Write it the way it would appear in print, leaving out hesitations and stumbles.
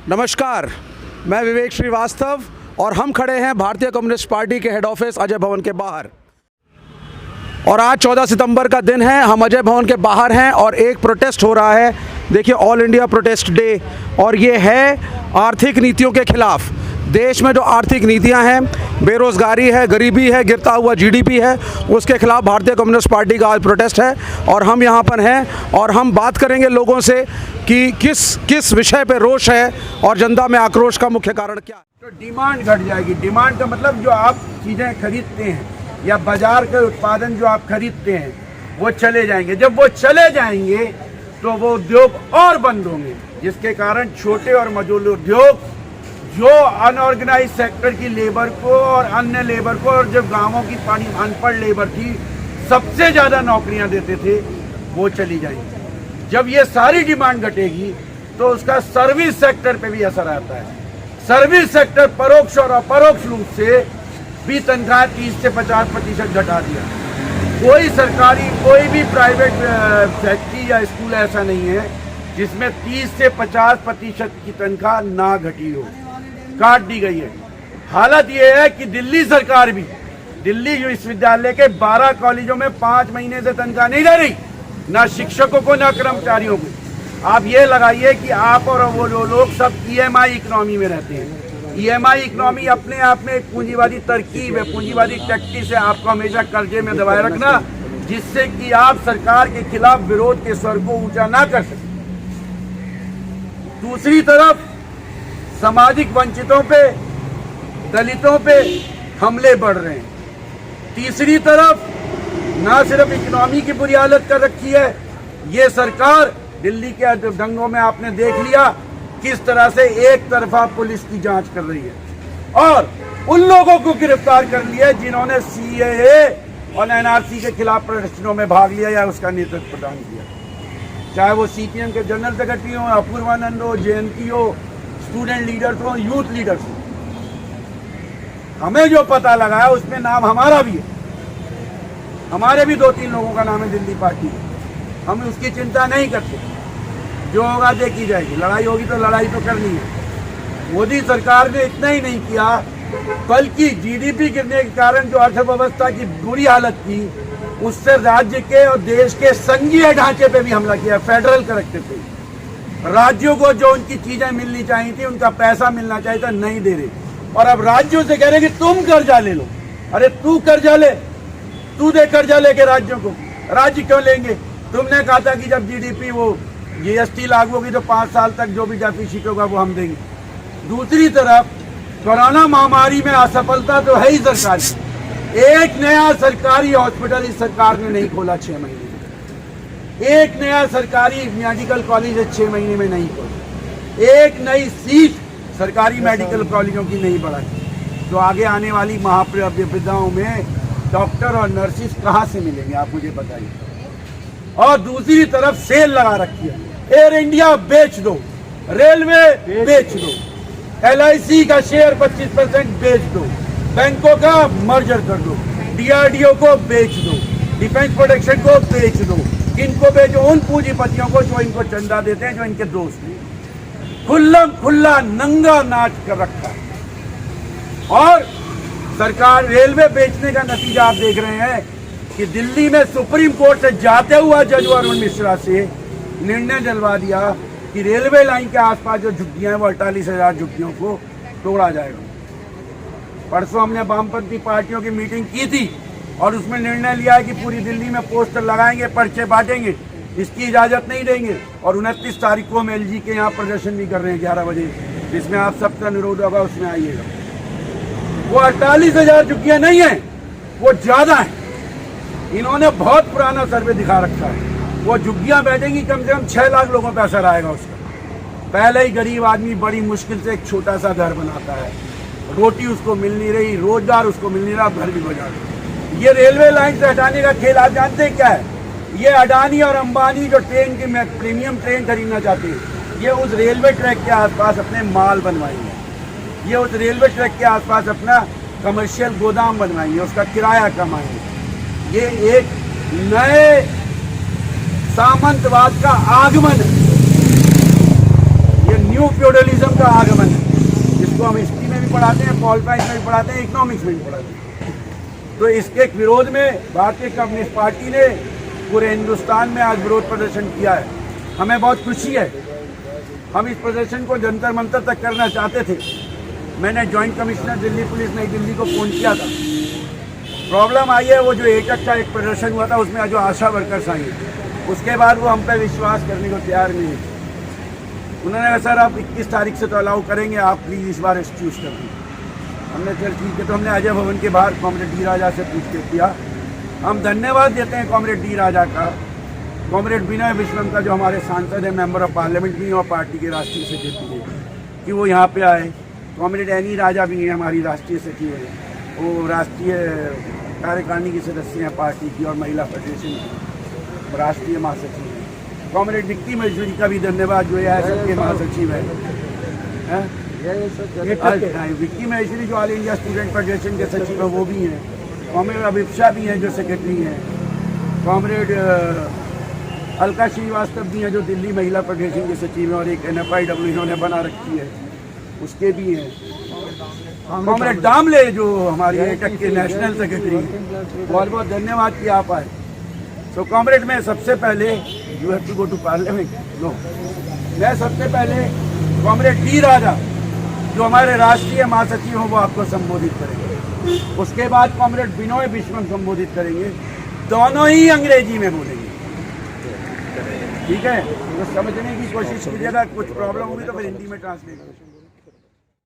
नमस्कार, मैं विवेक श्रीवास्तव और हम खड़े हैं भारतीय कम्युनिस्ट पार्टी के हेड ऑफिस अजय भवन के बाहर। और आज 14 सितंबर का दिन है, हम अजय भवन के बाहर हैं और एक प्रोटेस्ट हो रहा है। देखिए, ऑल इंडिया प्रोटेस्ट डे, और ये है आर्थिक नीतियों के खिलाफ। देश में जो आर्थिक नीतियां हैं, बेरोज़गारी है, गरीबी है, गिरता हुआ जीडीपी है, उसके खिलाफ भारतीय कम्युनिस्ट पार्टी का आज प्रोटेस्ट है। और हम यहाँ पर हैं और हम बात करेंगे लोगों से कि किस विषय पे रोष है और जनता में आक्रोश का मुख्य कारण क्या है। तो डिमांड घट जाएगी। डिमांड का मतलब जो आप चीज़ें खरीदते हैं या बाजार के उत्पादन जो आप खरीदते हैं वो चले जाएंगे। जब वो चले जाएंगे तो वो उद्योग और बंद होंगे, जिसके कारण छोटे और मजदूर उद्योग जो अनऑर्गेनाइज सेक्टर की लेबर को और अन्य लेबर को, और जब गांवों की पानी अनपढ़ लेबर थी, सबसे ज़्यादा नौकरियां देते थे, वो चली जाएंगी। जब ये सारी डिमांड घटेगी तो उसका सर्विस सेक्टर पे भी असर आता है। सर्विस सेक्टर परोक्ष और अपरोक्ष रूप से भी तनख्वाह 30 से 50% घटा दिया। कोई सरकारी, कोई भी प्राइवेट फैक्ट्री या स्कूल ऐसा नहीं है जिसमें 30 से 50% की तनख्वाह ना घटी हो, काट दी गई है। हालत ये है कि दिल्ली सरकार भी दिल्ली विश्वविद्यालय के 12 कॉलेजों में 5 महीने से तनख्वाह नहीं दे रही, ना शिक्षकों को ना कर्मचारियों को। आप ये लगाइए कि आप और वो लोग सब ईएमआई इकोनॉमी में रहते हैं। ईएमआई इकोनॉमी अपने आप में एक पूंजीवादी तरकीब है, पूंजीवादी टैक्टिस है, आपको हमेशा कर्जे में दबाए रखना, जिससे कि आप सरकार के खिलाफ विरोध के स्वर को ऊंचा ना कर सकें। दूसरी तरफ सामाजिक वंचितों पे, दलितों पे हमले बढ़ रहे हैं। तीसरी तरफ ना सिर्फ इकोनॉमी की बुरी हालत कर रखी है, ये सरकार दिल्ली के दंगों में आपने देख लिया किस तरह से एक तरफा पुलिस की जांच कर रही है और उन लोगों को गिरफ्तार कर लिया जिन्होंने सीएए और एनआरसी के खिलाफ प्रदर्शनों में भाग लिया या उसका नेतृत्व प्रदान किया, चाहे वो सीपीएम के जनरल सेक्रेटरी हो, अपूर्वानंद हो, जयंती हो, स्टूडेंट लीडर्स हो, यूथ लीडर्स हो। हमें जो पता लगा है उसमें नाम हमारा भी है, हमारे भी 2-3 लोगों का नाम है दिल्ली पार्टी में। हम उसकी चिंता नहीं करते, जो होगा देखी जाएगी। लड़ाई होगी तो लड़ाई तो करनी है। मोदी सरकार ने इतना ही नहीं किया, बल्कि जीडीपी गिरने के कारण जो अर्थव्यवस्था की बुरी हालत थी, उससे राज्य के और देश के संघीय ढांचे पे भी हमला किया। फेडरल करेक्टिव पे राज्यों को जो उनकी चीजें मिलनी चाहिए थी, उनका पैसा मिलना चाहिए था, नहीं दे रहे। और अब राज्यों से कह रहे कि तुम कर्जा ले लो। अरे तू कर्जा ले, तू दे कर्जा लेके राज्यों को। राज्य क्यों लेंगे? तुमने कहा था कि जब जीडीपी वो जीएसटी लागू होगी तो 5 साल तक जो भी डेफिसिट होगा वो हम देंगे। दूसरी तरफ कोरोना महामारी में असफलता तो है ही सरकार की। एक नया सरकारी हॉस्पिटल इस सरकार ने नहीं खोला 6 महीने में। एक नया सरकारी मेडिकल कॉलेज 6 महीने में नहीं खोला। एक नई सीट सरकारी मेडिकल कॉलेजों की नहीं बढ़ाई। तो आगे आने वाली महाविपदाओं में डॉक्टर और नर्सिस कहाँ से मिलेंगे, आप मुझे बताइए। और दूसरी तरफ सेल लगा रखी है, एयर इंडिया बेच दो, रेलवे बेच दो, एलआईसी का शेयर 25% बेच दो, बैंकों का मर्जर कर दो, डीआरडीओ को बेच दो, डिफेंस प्रोटेक्शन को बेच दो। किनको बेचो? उन पूंजीपतियों को जो इनको चंदा देते हैं, जो इनके दोस्त हैं। खुला नंगा नाच कर रखा है। और सरकार रेलवे बेचने का नतीजा आप देख रहे हैं कि दिल्ली में सुप्रीम कोर्ट से जाते हुआ जज अरुण मिश्रा से निर्णय दिलवा दिया कि रेलवे लाइन के आसपास जो झुग्गियां हैं वो 48,000 झुग्गियों को तोड़ा जाएगा। परसों हमने वामपंथी पार्टियों की मीटिंग की थी और उसमें निर्णय लिया है कि पूरी दिल्ली में पोस्टर लगाएंगे, पर्चे बांटेंगे, इसकी इजाजत नहीं देंगे। और 29 तारीख को हम एलजी के यहाँ प्रदर्शन भी कर रहे हैं 11 बजे, जिसमें आप सबका अनुरोध होगा, उसमें आइएगा। वो 48,000 झुग्गियां नहीं है, वो ज्यादा है। इन्होंने बहुत पुराना सर्वे दिखा रखा है। वो झुग्गियां बैठेंगी, कम से कम 6 लाख लोगों पर असर आएगा उसका। पहले ही गरीब आदमी बड़ी मुश्किल से एक छोटा सा घर बनाता है, रोटी उसको मिल नहीं रही, रोजगार उसको मिल नहीं रहा, घर भी बजा रहे। ये रेलवे लाइन से हटाने का खेल आप जानते हैं क्या है? ये अडानी और अंबानी जो ट्रेन की प्रीमियम ट्रेन खरीदना चाहते हैं, ये उस रेलवे ट्रैक के आसपास अपने माल बनवाएंगे। ये उस रेलवे ट्रैक के आसपास अपना कमर्शियल गोदाम बनवाएंगे, उसका किराया कमाएंगे। ये एक नए सामंतवाद का आगमन है। ये न्यू न्यू फ्यूडलिज्म का आगमन है, जिसको हम हिस्ट्री में भी पढ़ाते हैं, पॉल प्राइस में भी पढ़ाते हैं, इकोनॉमिक्स में भी पढ़ाते हैं। तो इसके विरोध में भारतीय कम्युनिस्ट पार्टी ने पूरे हिंदुस्तान में आज विरोध प्रदर्शन किया है। हमें बहुत खुशी है। हम इस प्रदर्शन को जंतर मंतर तक करना चाहते थे। मैंने जॉइंट कमिश्नर दिल्ली पुलिस नई दिल्ली को फ़ोन किया था। प्रॉब्लम आई है वो जो एकक का एक प्रदर्शन हुआ था, उसमें जो आशा वर्कर्स आई हैं, उसके बाद वो हम पे विश्वास करने को तैयार नहीं है। उन्होंने कहा सर आप 21 तारीख से तो अलाउ करेंगे, आप प्लीज़ इस बार एक्सक्यूज कर दीजिए। हमने चल ठीक है, तो हमने अजय भवन के बाहर कॉमरेड डी राजा से पूछताछ किया। हम धन्यवाद देते हैं कॉमरेड डी राजा का, कॉमरेड विनय विश्वम का जो हमारे सांसद है, मेंबर ऑफ पार्लियामेंट भी हैं और पार्टी के राष्ट्रीय सेक्रेटरी हैं, कि वो यहाँ पे आए। कॉमरेड एनी राजा भी हैं, हमारी राष्ट्रीय सचिव है, वो राष्ट्रीय कार्यकारिणी की सदस्य हैं पार्टी की और महिला फेडरेशन की राष्ट्रीय महासचिव हैं। कॉमरेड विक्की महेश्वरी का भी धन्यवाद, जो है के महासचिव है। विक्की महेश्वरी जो ऑल इंडिया स्टूडेंट फेडरेशन के सचिव है वो भी हैं। कॉमरेड अभिप शाह भी हैं जो सेक्रेटरी हैं। कॉमरेड अलका श्रीवास्तव भी हैं जो दिल्ली महिला फेडरेशन के सचिव हैं और एक NFIW इन्होंने बना रखी है उसके भी हैं। कॉमरेड दामले जो हमारी एकक के नेशनल सेक्रेटरी हैं, बहुत बहुत धन्यवाद कि आप आए। सो कॉमरेड में सबसे पहले you have to go to parliament no मैं सबसे पहले कॉमरेड डी राजा जो हमारे राष्ट्रीय महासचिव हैं वो आपको संबोधित करेंगे। उसके बाद कॉमरेड विनय विश्वम संबोधित करेंगे, दोनों ही अंग्रेजी में बोलेंगे। ठीक है, तो समझने की कोशिश कीजिएगा, कुछ प्रॉब्लम होगी तो फिर हिंदी में ट्रांसलेट